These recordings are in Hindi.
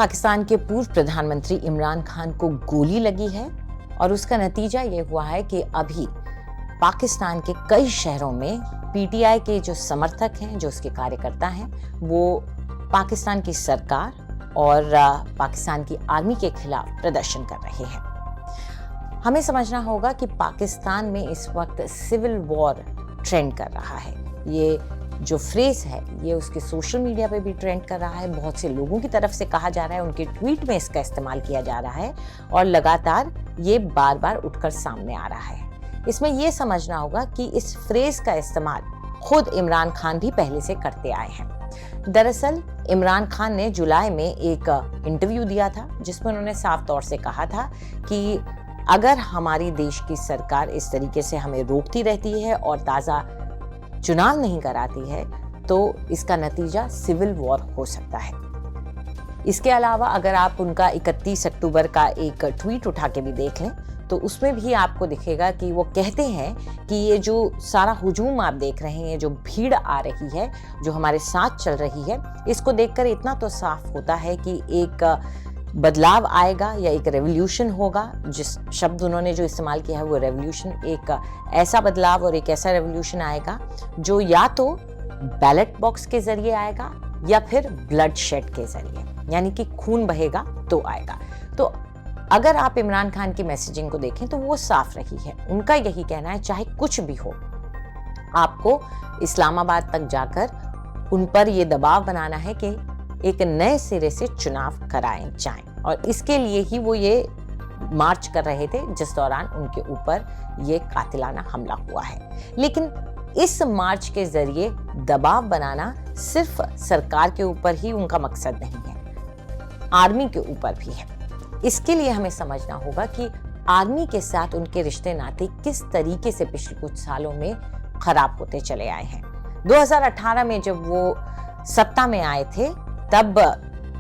पाकिस्तान के पूर्व प्रधानमंत्री इमरान खान को गोली लगी है और उसका नतीजा ये हुआ है कि अभी पाकिस्तान के कई शहरों में पीटीआई के जो समर्थक हैं, जो उसके कार्यकर्ता हैं, वो पाकिस्तान की सरकार और पाकिस्तान की आर्मी के खिलाफ प्रदर्शन कर रहे हैं। हमें समझना होगा कि पाकिस्तान में इस वक्त सिविल वॉर ट्रेंड कर रहा है। ये जो फ्रेज है ये उसके सोशल मीडिया पे भी ट्रेंड कर रहा है। बहुत से लोगों की तरफ से कहा जा रहा है, उनके ट्वीट में इसका इस्तेमाल किया जा रहा है और लगातार ये बार बार उठकर सामने आ रहा है। इसमें यह समझना होगा कि इस फ्रेज का इस्तेमाल खुद इमरान खान भी पहले से करते आए हैं। दरअसल इमरान खान ने जुलाई में एक इंटरव्यू दिया था जिसमें उन्होंने साफ तौर से कहा था कि अगर हमारी देश की सरकार इस तरीके से हमें रोकती रहती है और ताज़ा चुनाव नहीं कराती है तो इसका नतीजा सिविल वॉर हो सकता है। इसके अलावा अगर आप उनका 31 अक्टूबर का एक ट्वीट उठा के भी देख लें तो उसमें भी आपको दिखेगा कि वो कहते हैं कि ये जो सारा हुजूम आप देख रहे हैं, जो भीड़ आ रही है, जो हमारे साथ चल रही है, इसको देखकर इतना तो साफ होता है कि एक बदलाव आएगा या एक रेवोल्यूशन होगा। जिस शब्द उन्होंने जो इस्तेमाल किया है वो रेवोल्यूशन, एक ऐसा बदलाव और एक ऐसा रेवोल्यूशन आएगा जो या तो बैलेट बॉक्स के जरिए आएगा या फिर ब्लड शेड के जरिए, यानी कि खून बहेगा तो आएगा। तो अगर आप इमरान खान की मैसेजिंग को देखें तो वो साफ रही है। उनका यही कहना है चाहे कुछ भी हो, आपको इस्लामाबाद तक जाकर उन पर ये दबाव बनाना है कि एक नए सिरे से चुनाव कराए जाएं और इसके लिए ही वो ये मार्च कर रहे थे जिस दौरान उनके ऊपर ये कातिलाना हमला हुआ है। लेकिन इस मार्च के जरिए दबाव बनाना सिर्फ सरकार के ऊपर ही उनका मकसद नहीं है, आर्मी के ऊपर भी है। इसके लिए हमें समझना होगा कि आर्मी के साथ उनके रिश्ते नाते किस तरीके से पिछले कुछ सालों में खराब होते चले आए हैं। 2018 में जब वो सत्ता में आए थे तब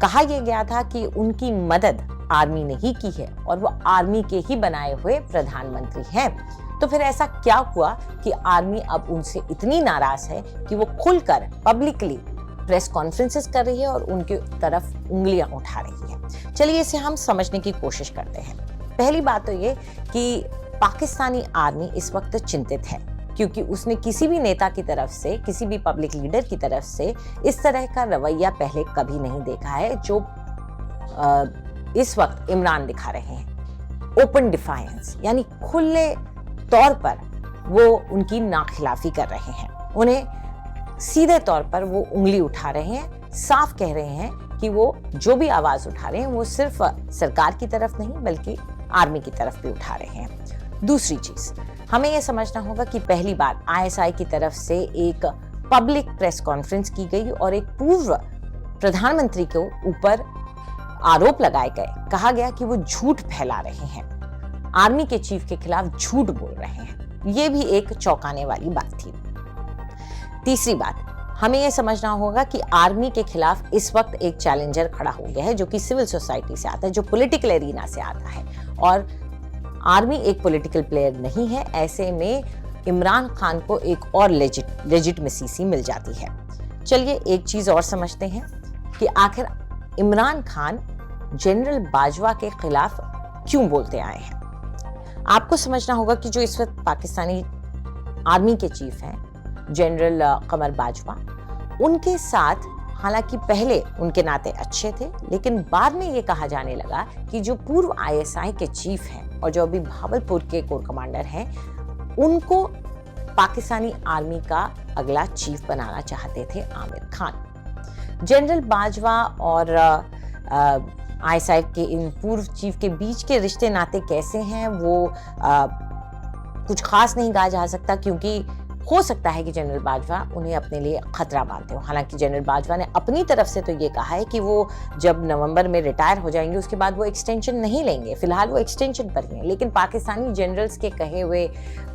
कहा यह गया था कि उनकी मदद आर्मी ने ही की है और वो आर्मी के ही बनाए हुए प्रधानमंत्री हैं। तो फिर ऐसा क्या हुआ कि आर्मी अब उनसे इतनी नाराज है कि वो खुलकर पब्लिकली प्रेस कॉन्फ्रेंसेस कर रही है और उनके तरफ उंगलियां उठा रही है। चलिए इसे हम समझने की कोशिश करते हैं। पहली बात तो ये कि पाकिस्तानी आर्मी इस वक्त चिंतित है क्योंकि उसने किसी भी नेता की तरफ से, किसी भी पब्लिक लीडर की तरफ से इस तरह का रवैया पहले कभी नहीं देखा है जो इस वक्त इमरान दिखा रहे हैं। ओपन डिफायंस, यानी खुले तौर पर वो उनकी नाखिलाफी कर रहे हैं। उन्हें सीधे तौर पर वो उंगली उठा रहे हैं, साफ कह रहे हैं कि वो जो भी आवाज उठा रहे हैं वो सिर्फ सरकार की तरफ नहीं बल्कि आर्मी की तरफ भी उठा रहे हैं। दूसरी चीज हमें यह समझना होगा कि पहली बार आईएसआई की तरफ से एक पब्लिक प्रेस कॉन्फ्रेंस की गई और एक पूर्व प्रधानमंत्री के ऊपर आरोप लगाए गए। कहा गया कि वो झूठ फैला रहे हैं, आर्मी के चीफ के खिलाफ झूठ बोल रहे हैं। ये भी एक चौंकाने वाली बात थी। तीसरी बात हमें यह समझना होगा कि आर्मी के खिलाफ इस वक्त एक चैलेंजर खड़ा हो गया है जो कि सिविल सोसाइटी से आता है, जो पॉलिटिकल एरिना से आता है और आर्मी एक पॉलिटिकल प्लेयर नहीं है। ऐसे में इमरान खान को एक और लेजिटिमेसी सी मिल जाती है। चलिए एक चीज और समझते हैं कि आखिर इमरान खान जनरल बाजवा के खिलाफ क्यों बोलते आए हैं। आपको समझना होगा कि जो इस वक्त पाकिस्तानी आर्मी के चीफ हैं जनरल कमर बाजवा, उनके साथ हालांकि पहले उनके नाते अच्छे थे लेकिन बाद में ये कहा जाने लगा कि जो पूर्व आईएसआई के चीफ हैं और जो अभी भावलपुर के कोर कमांडर हैं उनको पाकिस्तानी आर्मी का अगला चीफ बनाना चाहते थे आमिर खान। जनरल बाजवा और आईएसआई के इन पूर्व चीफ के बीच के रिश्ते नाते कैसे हैं वो कुछ खास नहीं कहा जा सकता क्योंकि हो सकता है कि जनरल बाजवा उन्हें अपने लिए खतरा मानते हो। हालांकि जनरल बाजवा ने अपनी तरफ से तो ये कहा है कि वो जब नवंबर में रिटायर हो जाएंगे उसके बाद वो एक्सटेंशन नहीं लेंगे, फिलहाल वो एक्सटेंशन पर ही हैं। लेकिन पाकिस्तानी जनरल्स के कहे हुए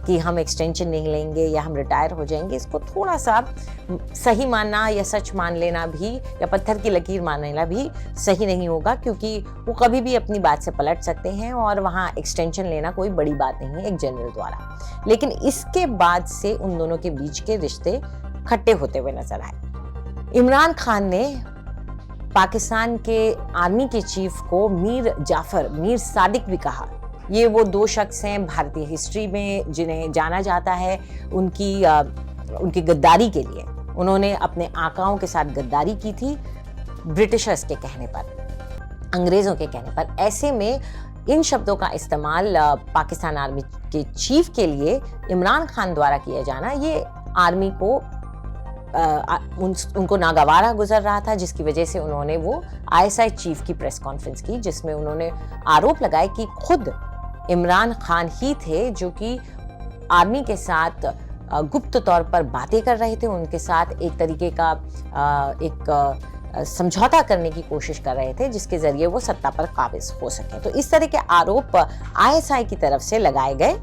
कि हम एक्सटेंशन नहीं लेंगे या हम रिटायर हो जाएंगे, इसको थोड़ा सा सही मानना या सच मान लेना भी या पत्थर की लकीर मान लेना भी सही नहीं होगा क्योंकि वो कभी भी अपनी बात से पलट सकते हैं और वहाँ एक्सटेंशन लेना कोई बड़ी बात नहीं है एक जनरल द्वारा। लेकिन इसके बाद से उन दोनों के बीच के रिश्ते खट्टे होते हुए नजर आए। इमरान खान ने पाकिस्तान के आर्मी के चीफ को मीर सादिक भी कहा। ये वो दो शख्स हैं भारतीय हिस्ट्री में जिन्हें जाना जाता है उनकी गद्दारी के लिए। उन्होंने अपने आकाओं के साथ गद्दारी की थी ब्रिटिशर्स के कहने पर, अंग्रेजों के कहने पर। ऐसे में इन शब्दों का इस्तेमाल पाकिस्तान आर्मी के चीफ के लिए इमरान खान द्वारा किया जाना, ये आर्मी को उनको नागवारा गुजर रहा था, जिसकी वजह से उन्होंने वो ISI चीफ की प्रेस कॉन्फ्रेंस की, जिसमें उन्होंने आरोप लगाए कि खुद इमरान खान ही थे जो कि आर्मी के साथ गुप्त तौर पर बातें कर रहे थे, उनके साथ एक तरीके का समझौता करने की कोशिश कर रहे थे, जिसके जरिए वो सत्ता पर काबिज हो सके। तो इस तरह के आरोप ISI की तरफ से लगाए गए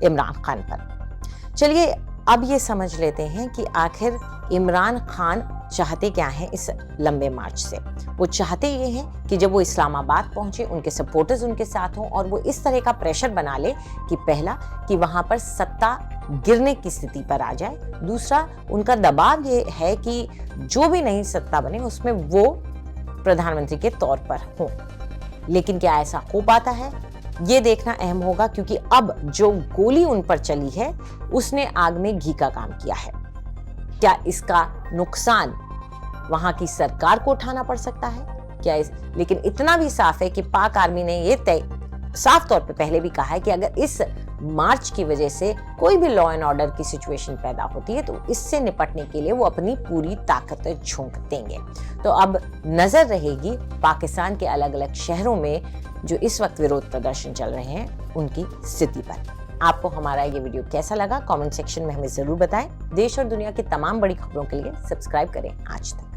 इमरान खान पर। चलिए अब ये समझ लेते हैं कि आखिर इमरान खान चाहते क्या हैं इस लंबे मार्च से। वो चाहते ये हैं कि जब वो इस्लामाबाद पहुंचे, उनके सपोर्टर्स उनके साथ हों और वो इस तरह का प्रेशर बना ले कि पहला कि वहां पर सत्ता गिरने की स्थिति पर आ जाए, दूसरा उनका दबाव ये है कि जो भी नई सत्ता बने उसमें वो प्रधानमंत्री के तौर पर हों। लेकिन क्या ऐसा हो पाता है, ये देखना अहम होगा, क्योंकि अब जो गोली उन पर चली है उसने आग में घी का काम किया है। क्या इसका नुकसान वहां की सरकार को उठाना पड़ सकता है क्या? लेकिन इतना भी साफ है कि पाक आर्मी ने ये तय साफ तौर पे पहले भी कहा है कि अगर इस मार्च की वजह से कोई भी लॉ एंड ऑर्डर की सिचुएशन पैदा होती है तो इससे निपटने के लिए वो अपनी पूरी ताकत झोंक देंगे। तो अब नजर रहेगी पाकिस्तान के अलग अलग शहरों में जो इस वक्त विरोध प्रदर्शन चल रहे हैं उनकी स्थिति पर। आपको हमारा ये वीडियो कैसा लगा कमेंट सेक्शन में हमें जरूर बताएं। देश और दुनिया की तमाम बड़ी खबरों के लिए सब्सक्राइब करें आज तक।